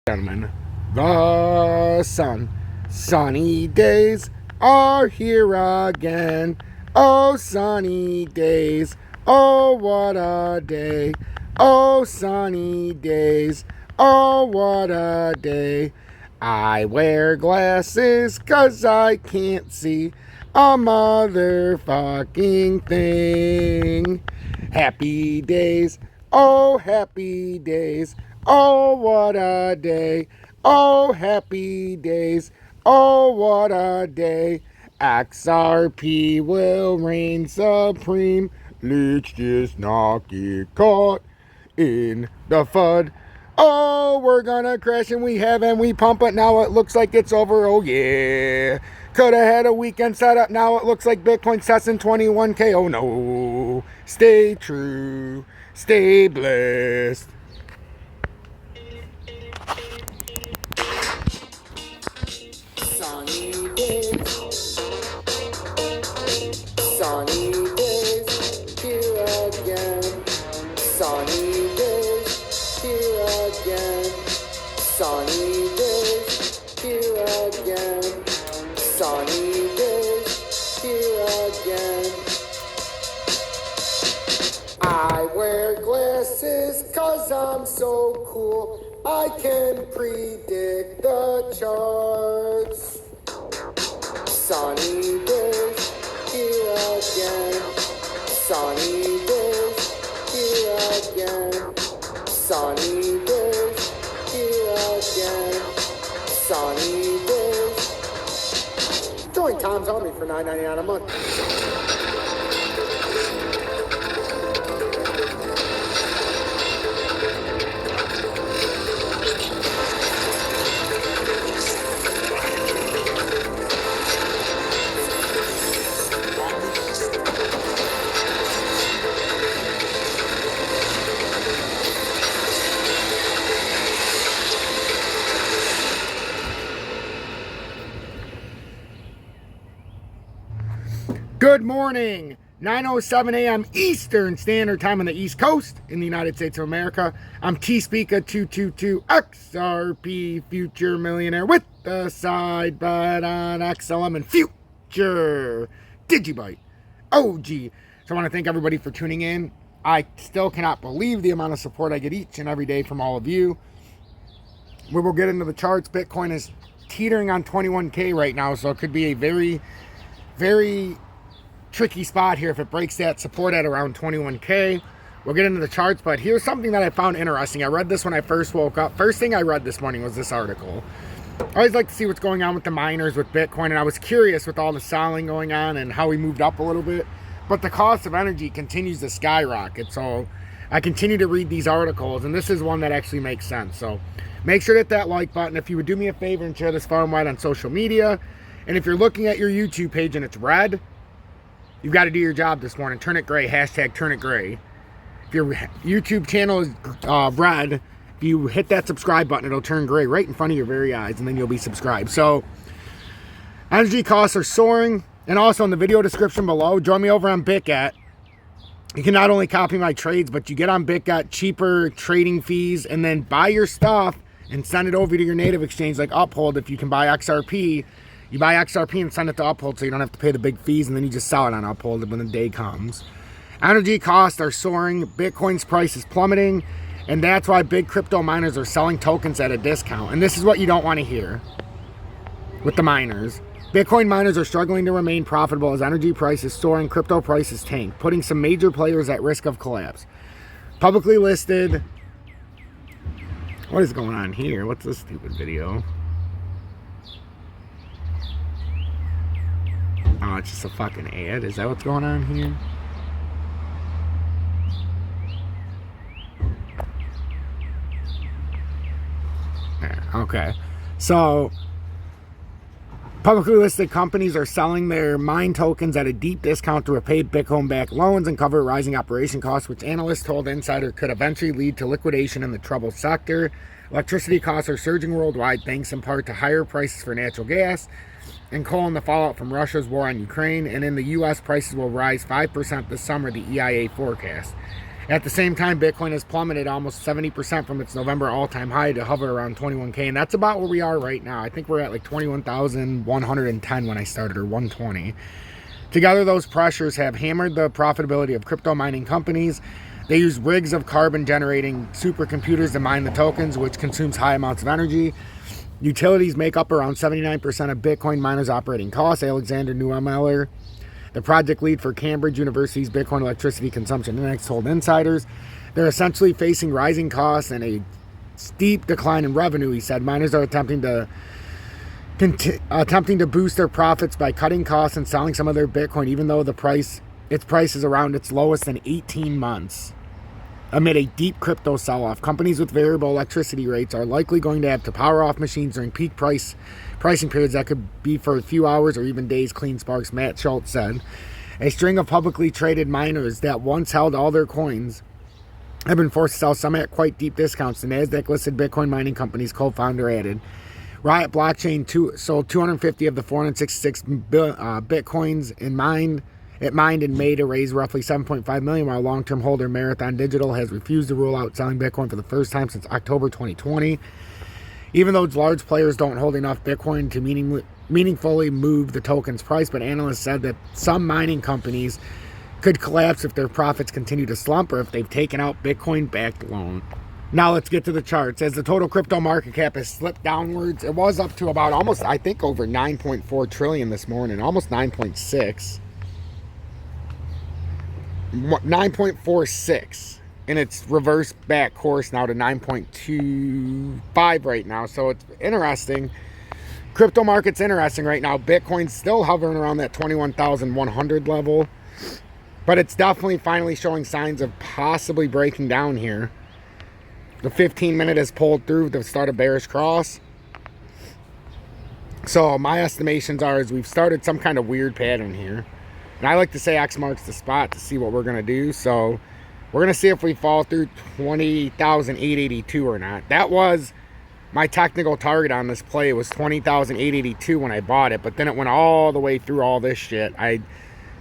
Gentlemen, the sunny days are here again. Oh, sunny days, oh, what a day. Oh, sunny days, oh, what a day. I wear glasses 'cause I can't see a motherfucking thing. Happy days, oh, happy days. Oh, what a day. Oh, happy days. Oh, what a day. XRP will reign supreme. Let's just not get caught in the FUD. Oh, we're gonna crash and we have and we pump it. Now it looks like it's over. Oh, yeah. Could have had a weekend setup. Now it looks like Bitcoin's testing 21K. Oh, no. Stay true. Stay blessed. Sunny days, here again. Sunny days, here again. Sunny days, here again. Sunny days, here again. I wear glasses 'cause I'm so cool. I can predict the charts. Sunny days, here again. Sunny days, here again. Sunny days, here again. Sunny days. Join Tom's Army for $9.99 a month. Good morning, 9:07 a.m. Eastern Standard Time on the East Coast in the United States of America. I'm T-Speaker222 XRP Future Millionaire with the side bet on XLM and Future Digibyte OG. So I want to thank everybody for tuning in. I still cannot believe the amount of support I get each and every day from all of you. We will get into the charts. Bitcoin is teetering on 21K right now, so it could be a very, very tricky spot here if it breaks that support at around 21K. We'll get into the charts, but here's something that I found interesting. I read this when I first woke up. First thing I read this morning was this article. I always like to see what's going on with the miners, with Bitcoin, and I was curious with all the selling going on and how we moved up a little bit. But the cost of energy continues to skyrocket, so I continue to read these articles, and this is one that actually makes sense. So make sure to hit that like button. If you would do me a favor and share this far and wide on social media, and if you're looking at your YouTube page and it's red, you've got to do your job this morning. Turn it gray. Hashtag turn it gray. If your YouTube channel is red, if you hit that subscribe button, it'll turn gray right in front of your very eyes, and then you'll be subscribed. So energy costs are soaring. And also in the video description below, join me over on BITGET. You can not only copy my trades, but you get on BITGET cheaper trading fees, and then buy your stuff and send it over to your native exchange like Uphold. If you can buy XRP, you buy XRP and send it to Uphold so you don't have to pay the big fees, and then you just sell it on Uphold when the day comes. Energy costs are soaring. Bitcoin's price is plummeting, and that's why big crypto miners are selling tokens at a discount. And this is what you don't want to hear with the miners. Bitcoin miners are struggling to remain profitable as energy prices soar and crypto prices tank, putting some major players at risk of collapse. Publicly listed... What is going on here? What's this stupid video? Oh, it's just a fucking ad. Is that what's going on here? Okay. So, publicly listed companies are selling their mine tokens at a deep discount to repay Bitcoin-backed loans and cover rising operation costs, which analysts told Insider could eventually lead to liquidation in the troubled sector. Electricity costs are surging worldwide thanks in part to higher prices for natural gas and coal in the fallout from Russia's war on Ukraine. And in the U.S., prices will rise 5% this summer, the EIA forecast. At the same time, Bitcoin has plummeted almost 70% from its November all-time high to hover around 21K, and that's about where we are right now. I think we're at like 21,110 when I started, or 120. Together, those pressures have hammered the profitability of crypto mining companies. They use rigs of carbon-generating supercomputers to mine the tokens, which consumes high amounts of energy. Utilities make up around 79% of Bitcoin miners' operating costs. Alexander Neumeller, the project lead for Cambridge University's Bitcoin Electricity Consumption Index, told insiders they're essentially facing rising costs and a steep decline in revenue. He said miners are attempting to boost their profits by cutting costs and selling some of their Bitcoin, even though its price is around its lowest in 18 months. Amid a deep crypto sell-off, companies with variable electricity rates are likely going to have to power off machines during peak pricing periods that could be for a few hours or even days, CleanSpark's Matt Schultz said. A string of publicly traded miners that once held all their coins have been forced to sell some at quite deep discounts. The NASDAQ-listed Bitcoin mining company's co-founder added. Riot Blockchain sold 250 of the 466 Bitcoins it mined in May to raise roughly $7.5 million, while long-term holder Marathon Digital has refused to rule out selling Bitcoin for the first time since October 2020. Even though large players don't hold enough Bitcoin to meaningfully move the token's price, but analysts said that some mining companies could collapse if their profits continue to slump or if they've taken out Bitcoin-backed loan. Now let's get to the charts. As the total crypto market cap has slipped downwards, it was up to about almost, I think, over 9.4 trillion this morning, almost 9.6. 9.46, and it's reversed back course now to 9.25 right now. So it's interesting. Crypto market's interesting right now. Bitcoin's still hovering around that 21,100 level, but it's definitely finally showing signs of possibly breaking down here. The 15-minute has pulled through to start a bearish cross. So my estimations are we've started some kind of weird pattern here. And I like to say X marks the spot to see what we're going to do. So we're going to see if we fall through 20,882 or not. That was my technical target on this play. It was 20,882 when I bought it. But then it went all the way through all this shit. I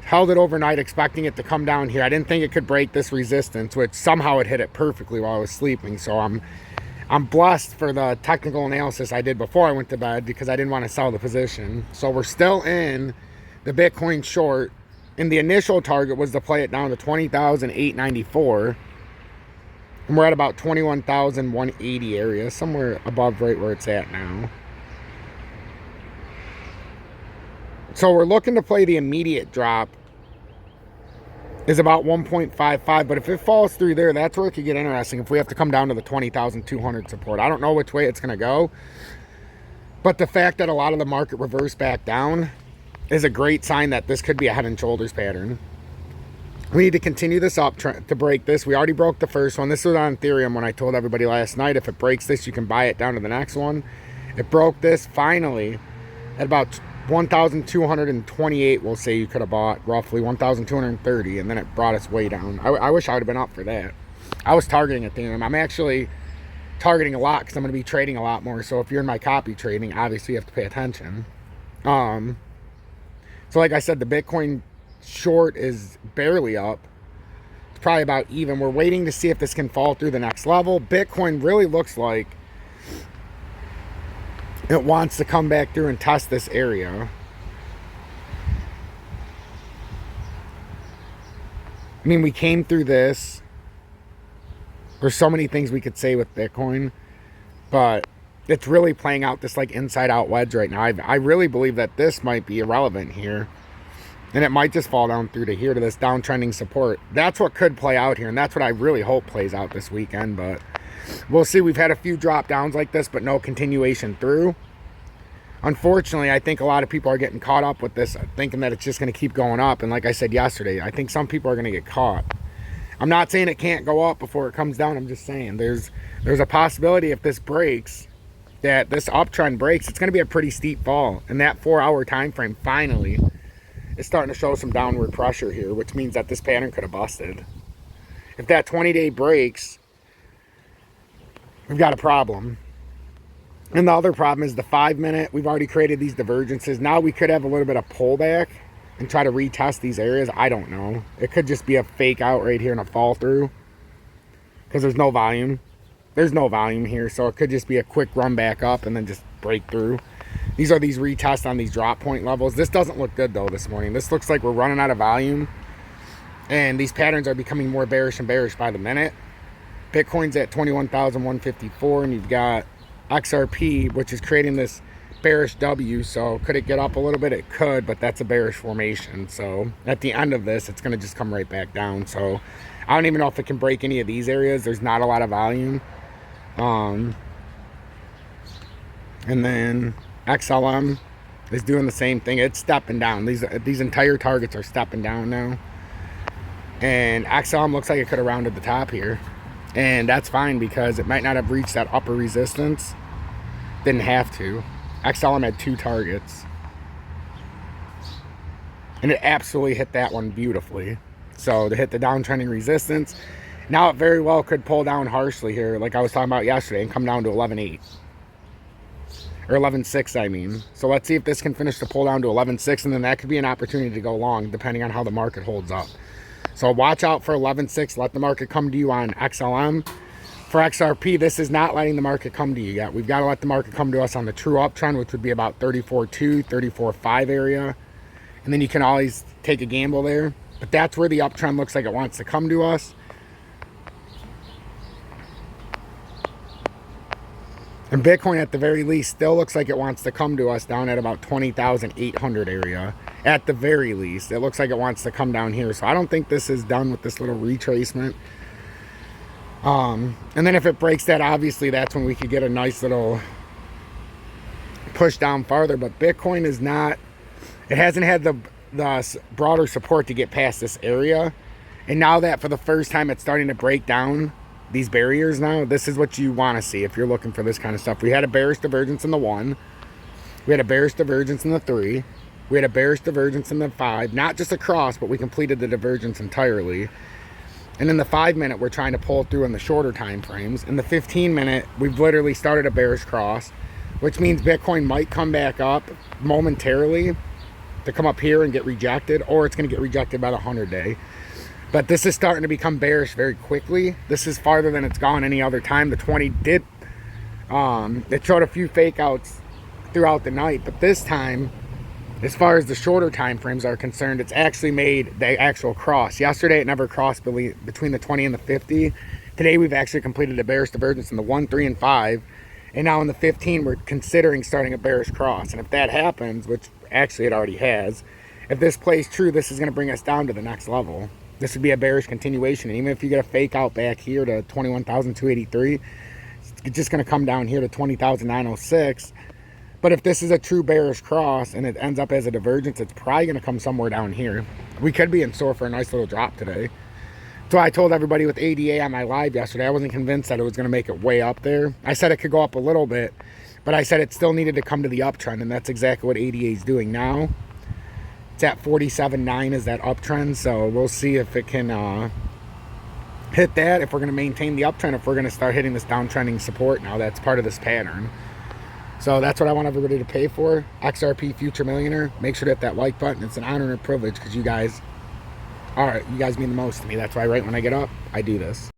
held it overnight expecting it to come down here. I didn't think it could break this resistance, which somehow it hit it perfectly while I was sleeping. So I'm blessed for the technical analysis I did before I went to bed because I didn't want to sell the position. So we're still in the Bitcoin short. And the initial target was to play it down to 20,894. And we're at about 21,180 area, somewhere above right where it's at now. So we're looking to play the immediate drop is about 1.55. But if it falls through there, that's where it could get interesting. If we have to come down to the 20,200 support. I don't know which way it's going to go. But the fact that a lot of the market reversed back down is a great sign that this could be a head and shoulders pattern. We need to continue this up to break this. We already broke the first one. This was on Ethereum when I told everybody last night, if it breaks this, you can buy it down to the next one. It broke this finally at about 1,228. We'll say you could have bought roughly 1,230, and then it brought us way down. I wish I would have been up for that. I was targeting Ethereum. I'm actually targeting a lot because I'm going to be trading a lot more. So if you're in my copy trading, obviously you have to pay attention. So like I said, the Bitcoin short is barely up. It's probably about even. We're waiting to see if this can fall through the next level. Bitcoin really looks like it wants to come back through and test this area. I mean, we came through this. There's so many things we could say with Bitcoin, but it's really playing out this like inside out wedge right now. I really believe that this might be irrelevant here. And it might just fall down through to here to this downtrending support. That's what could play out here. And that's what I really hope plays out this weekend. But we'll see. We've had a few drop downs like this, but no continuation through. Unfortunately, I think a lot of people are getting caught up with this, thinking that it's just going to keep going up. And like I said yesterday, I think some people are going to get caught. I'm not saying it can't go up before it comes down. I'm just saying there's a possibility if this breaks, that this uptrend breaks, it's going to be a pretty steep fall. And that 4-hour time frame finally is starting to show some downward pressure here, which means that this pattern could have busted. If that 20-day breaks, we've got a problem. And the other problem is the 5-minute. We've already created these divergences. Now we could have a little bit of pullback and try to retest these areas. I don't know. It could just be a fake out right here and a fall through. because there's no volume. There's no volume here, so it could just be a quick run back up and then just break through. These are these retests on these drop point levels. This doesn't look good though this morning. This looks like we're running out of volume, and these patterns are becoming more bearish and bearish by the minute. Bitcoin's at 21,154, and you've got XRP, which is creating this bearish W. So could it get up a little bit? It could, but that's a bearish formation. So at the end of this, it's going to just come right back down. So I don't even know if it can break any of these areas. There's not a lot of volume. And then XLM is doing the same thing. It's stepping down. These entire targets are stepping down now. And XLM looks like it could have rounded the top here. And that's fine because it might not have reached that upper resistance. Didn't have to. XLM had 2 targets. And it absolutely hit that one beautifully. So to hit the downtrending resistance. Now it very well could pull down harshly here, like I was talking about yesterday, and come down to 11.8. Or 11.6, I mean. So let's see if this can finish to pull down to 11.6, and then that could be an opportunity to go long, depending on how the market holds up. So watch out for 11.6. Let the market come to you on XLM. For XRP, this is not letting the market come to you yet. We've got to let the market come to us on the true uptrend, which would be about 34.2, 34.5 area. And then you can always take a gamble there. But that's where the uptrend looks like it wants to come to us. And Bitcoin, at the very least, still looks like it wants to come to us down at about 20,800 area. At the very least, it looks like it wants to come down here. So I don't think this is done with this little retracement. And then if it breaks that, obviously that's when we could get a nice little push down farther. But Bitcoin is not, it hasn't had the broader support to get past this area. And now that for the first time it's starting to break down these barriers now, this is what you want to see if you're looking for this kind of stuff. We had a bearish divergence in the 1. We had a bearish divergence in the 3. We had a bearish divergence in the 5. Not just across, but we completed the divergence entirely. And in the 5-minute, we're trying to pull through in the shorter time frames. In the 15-minute, we've literally started a bearish cross, which means Bitcoin might come back up momentarily to come up here and get rejected, or it's going to get rejected by the 100-day. But this is starting to become bearish very quickly. This is farther than it's gone any other time. The 20 did, it showed a few fake outs throughout the night, but this time, as far as the shorter time frames are concerned, it's actually made the actual cross. Yesterday, it never crossed between the 20 and the 50. Today, we've actually completed a bearish divergence in the 1, 3, and 5. And now in the 15, we're considering starting a bearish cross. And if that happens, which actually it already has, if this plays true, this is going to bring us down to the next level. This would be a bearish continuation. And even if you get a fake out back here to 21,283, it's just going to come down here to 20,906. But if this is a true bearish cross and it ends up as a divergence, it's probably going to come somewhere down here. We could be in store for a nice little drop today. So I told everybody with ADA on my live yesterday, I wasn't convinced that it was going to make it way up there. I said it could go up a little bit, but I said it still needed to come to the uptrend, and that's exactly what ADA is doing now. It's at 47.9 is that uptrend, so we'll see if it can hit that, if we're going to maintain the uptrend, if we're going to start hitting this downtrending support now. That's part of this pattern. So that's what I want everybody to pay for. XRP Future Millionaire. Make sure to hit that like button. It's an honor and a privilege because you guys mean the most to me. That's why right when I get up, I do this.